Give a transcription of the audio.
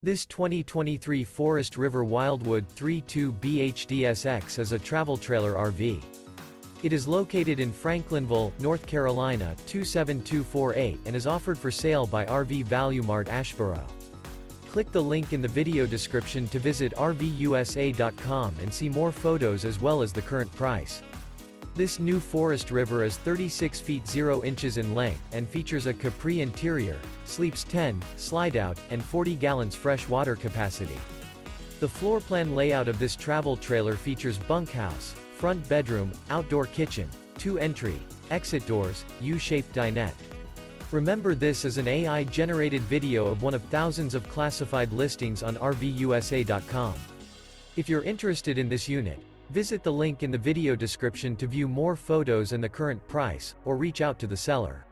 This 2023 Forest River Wildwood 3.2 BHDSX is a travel trailer RV. It is located in Franklinville, North Carolina 27248 and is offered for sale by RV Value Mart Asheboro. Click the link in the video description to visit RVUSA.com and see more photos as well as the current price. This new Forest River is 36 feet 0 inches in length and features a Capri interior, sleeps 10, Slideout, and 40 gallons fresh water capacity. The floor plan layout of this travel trailer features bunkhouse, front bedroom, outdoor kitchen, 2 entry, exit doors, U-shaped dinette. Remember, this is an AI-generated video of one of thousands of classified listings on RVUSA.com. If you're interested in this unit, visit the link in the video description to view more photos and the current price, or reach out to the seller.